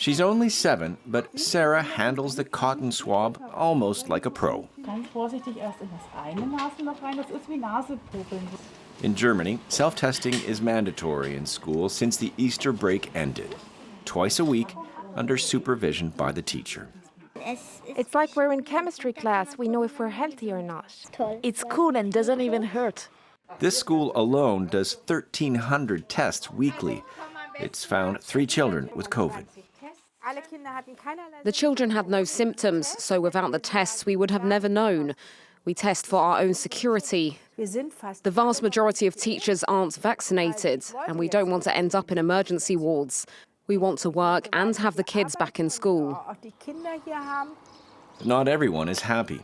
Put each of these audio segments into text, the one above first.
She's only 7, but Sarah handles the cotton swab almost like a pro. In Germany, self-testing is mandatory in school since the Easter break ended. Twice a week, under supervision by the teacher. It's like we're in chemistry class. We know if we're healthy or not. It's cool and doesn't even hurt. This school alone does 1,300 tests weekly. It's found 3 children with COVID. The children had no symptoms, so without the tests we would have never known. We test for our own security. The vast majority of teachers aren't vaccinated, and we don't want to end up in emergency wards. We want to work and have the kids back in school. Not everyone is happy.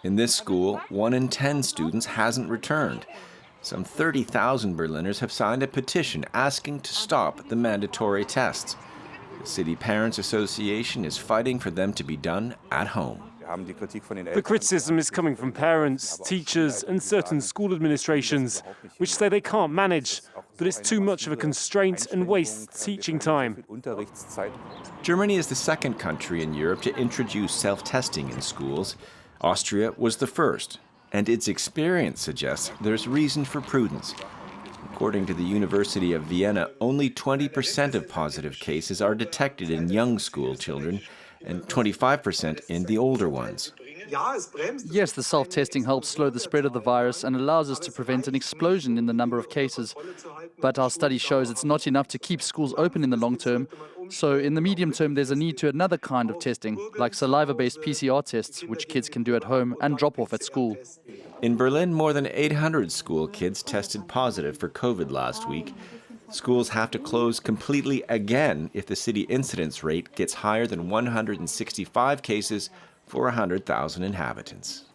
In this school, 1 in 10 students hasn't returned. Some 30,000 Berliners have signed a petition asking to stop the mandatory tests. The City Parents Association is fighting for them to be done at home. The criticism is coming from parents, teachers and certain school administrations, which say they can't manage, that it's too much of a constraint and wastes teaching time. Germany is the second country in Europe to introduce self-testing in schools. Austria was the first, and its experience suggests there's reason for prudence. According to the University of Vienna, only 20% of positive cases are detected in young school children and 25% in the older ones. Yes, the self-testing helps slow the spread of the virus and allows us to prevent an explosion in the number of cases. But our study shows it's not enough to keep schools open in the long term. So in the medium term, there's a need to another kind of testing, like saliva-based PCR tests, which kids can do at home and drop off at school. In Berlin, more than 800 school kids tested positive for COVID last week. Schools have to close completely again if the city incidence rate gets higher than 165 cases for 100,000 inhabitants.